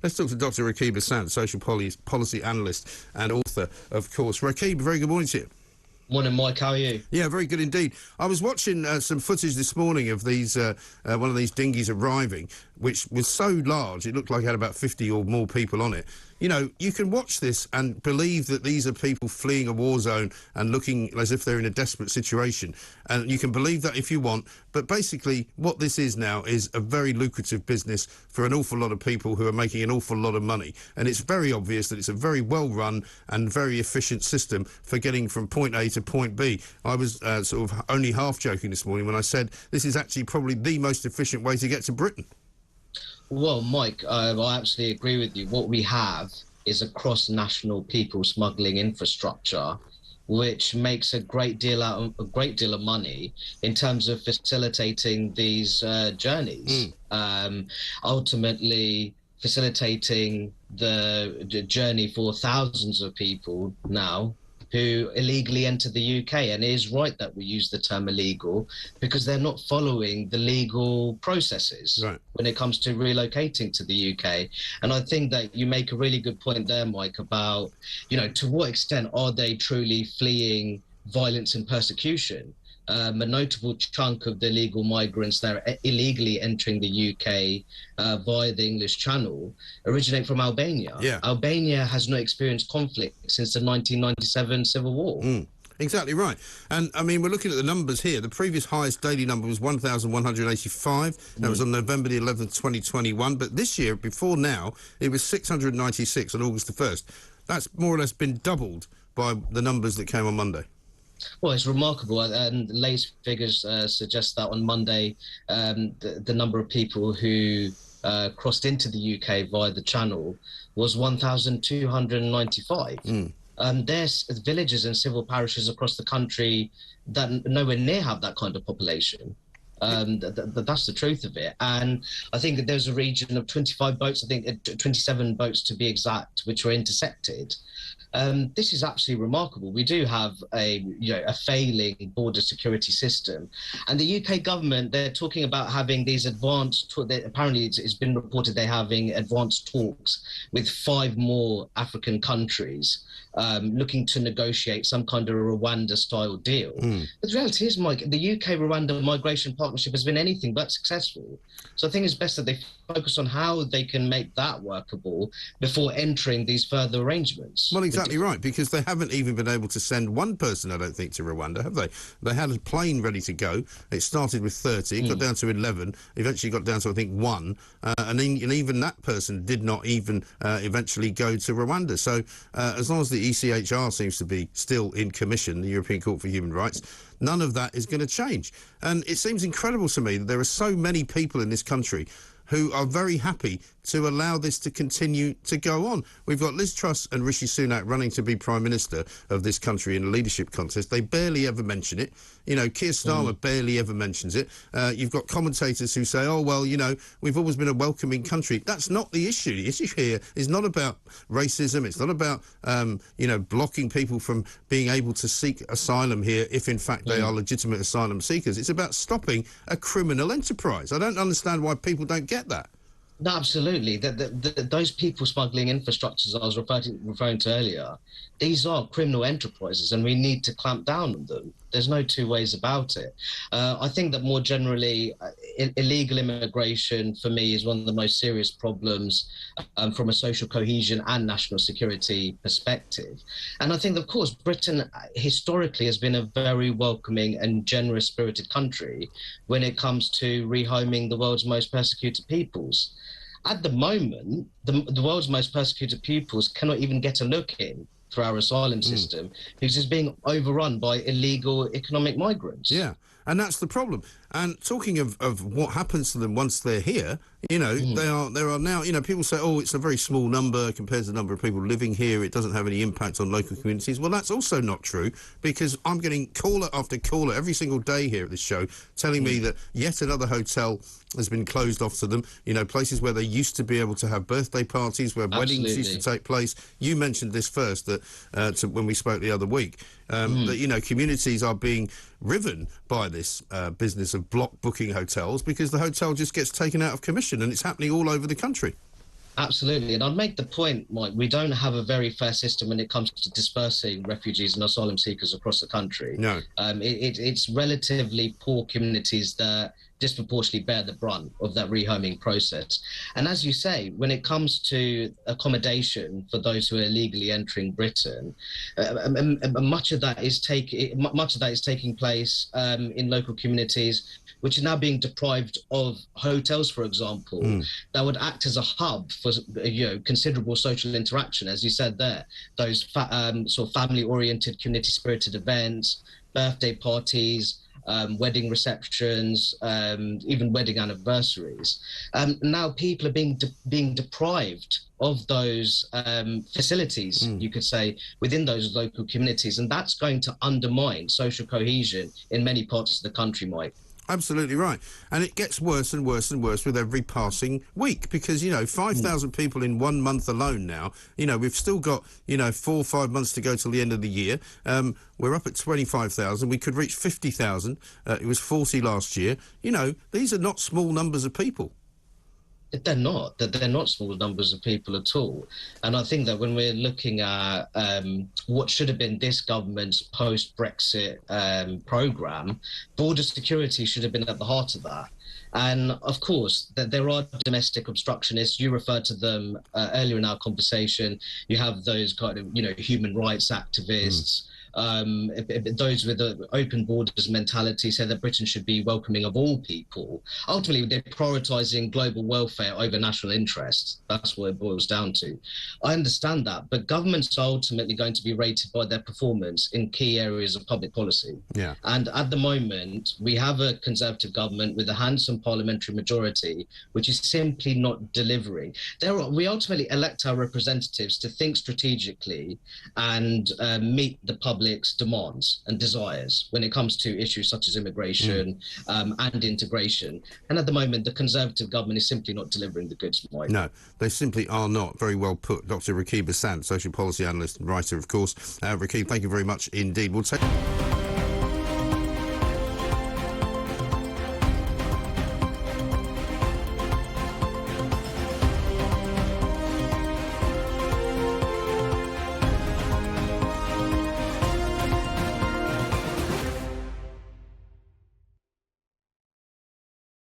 Let's talk to Dr. Rakib Ehsan, social policy analyst and author, of course. Rakib, very good morning to you. Morning, Mike. How are you? Yeah, very good indeed. I was watching some footage this morning of these one of these dinghies arriving, which was so large it looked like it had about 50 or more people on it. You know, you can watch this and believe that these are people fleeing a war zone and looking as if they're in a desperate situation. And you can believe that if you want. But basically, what this is now is a very lucrative business for an awful lot of people who are making an awful lot of money. And it's very obvious that it's a very well-run and very efficient system for getting from point A to point B. I was sort of only half joking this morning when I said this is actually probably the most efficient way to get to Britain. Well, Mike, I absolutely agree with you. What we have is a cross-national people smuggling infrastructure, which makes a great deal of money in terms of facilitating these journeys. Ultimately, facilitating the journey for thousands of people now who illegally enter the UK. And it is right that we use the term illegal because they're not following the legal processes when it comes to relocating to the UK. And I think that you make a really good point there, Mike, about, you know, to what extent are they truly fleeing violence and persecution? A notable chunk of the illegal migrants that are illegally entering the UK via the English Channel originate from Albania. Yeah. Albania has not experienced conflict since the 1997 Civil War. Exactly right. And, I mean, we're looking at the numbers here. The previous highest daily number was 1,185. That was on November the 11th, 2021. But this year, before now, it was 696 on August the 1st. That's more or less been doubled by the numbers that came on Monday. Well, it's remarkable, and the latest figures suggest that on Monday, the number of people who crossed into the UK via the Channel was 1,295. There's villages and civil parishes across the country that nowhere near have that kind of population. That's the truth of it. And I think that there's a region of 25 boats, I think 27 boats to be exact, which were intercepted. This is absolutely remarkable. We do have a failing border security system, and the UK government, they're talking about having these advanced. Apparently, it's been reported they're having advanced talks with 5 more African countries, looking to negotiate some kind of Rwanda-style deal. But the reality is, Mike, the UK-Rwanda migration partnership has been anything but successful. So I think it's best that they focus on how they can make that workable before entering these further arrangements. Well, exactly right, because they haven't even been able to send one person, I don't think, to Rwanda, have they? They had a plane ready to go. It started with 30, it got down to 11, eventually got down to, I think, 1, and even that person did not even eventually go to Rwanda. So as long as the ECHR seems to be still in commission, the European Court for Human Rights, none of that is going to change. And it seems incredible to me that there are so many people in this country who are very happy to allow this to continue to go on. We've got Liz Truss and Rishi Sunak running to be Prime Minister of this country in a leadership contest. They barely ever mention it. You know, Keir Starmer barely ever mentions it. You've got commentators who say, oh, well, you know, we've always been a welcoming country. That's not the issue. The issue here is not about racism. It's not about, blocking people from being able to seek asylum here if, in fact, they are legitimate asylum seekers. It's about stopping a criminal enterprise. I don't understand why people don't get that. No, absolutely. Those people smuggling infrastructures I was referring to earlier, these are criminal enterprises, and we need to clamp down on them. There's no two ways about it. I think that more generally, illegal immigration, for me, is one of the most serious problems from a social cohesion and national security perspective. And I think, of course, Britain historically has been a very welcoming and generous-spirited country when it comes to rehoming the world's most persecuted peoples. At the moment, the world's most persecuted peoples cannot even get a look in through our asylum system because it's being overrun by illegal economic migrants. Yeah, and that's the problem. And talking of what happens to them once they're here, you know, there are now, you know, people say, oh, it's a very small number compared to the number of people living here. It doesn't have any impact on local communities. Well, that's also not true, because I'm getting caller after caller every single day here at this show telling me that yet another hotel has been closed off to them. You know, places where they used to be able to have birthday parties, where weddings used to take place. You mentioned this first, that when we spoke the other week, that, you know, communities are being riven by this business of block booking hotels because the hotel just gets taken out of commission, and it's happening all over the country. Absolutely. And I'd make the point, Mike, we don't have a very fair system when it comes to dispersing refugees and asylum seekers across the country. No. It's relatively poor communities that disproportionately bear the brunt of that rehoming process. And as you say, when it comes to accommodation for those who are illegally entering Britain, much of that is taking place in local communities which are now being deprived of hotels, for example, that would act as a hub for considerable social interaction, as you said there. Those sort of family-oriented, community-spirited events, birthday parties, wedding receptions, even wedding anniversaries. Now people are being deprived of those facilities, you could say, within those local communities, and that's going to undermine social cohesion in many parts of the country, Mike. Absolutely right. And it gets worse and worse and worse with every passing week because, 5,000 people in 1 month alone now. We've still got, 4 or 5 months to go till the end of the year. We're up at 25,000. We could reach 50,000. It was 40 last year. These are not small numbers of people. They're not. They're not small numbers of people at all. And I think that when we're looking at what should have been this government's post-Brexit programme, border security should have been at the heart of that. And of course, there are domestic obstructionists. You referred to them earlier in our conversation. You have those kind of, human rights activists. Those with an open borders mentality say that Britain should be welcoming of all people. Ultimately, they're prioritising global welfare over national interests. That's what it boils down to. I understand that, but governments are ultimately going to be rated by their performance in key areas of public policy. Yeah. And at the moment, we have a Conservative government with a handsome parliamentary majority, which is simply not delivering. We ultimately elect our representatives to think strategically and meet the public's demands and desires when it comes to issues such as immigration and integration. And at the moment, the Conservative government is simply not delivering the goods, Mike. No, they simply are not. Very well put. Dr. Rakib Ehsan, social policy analyst and writer, of course. Rakib, thank you very much indeed. We'll take...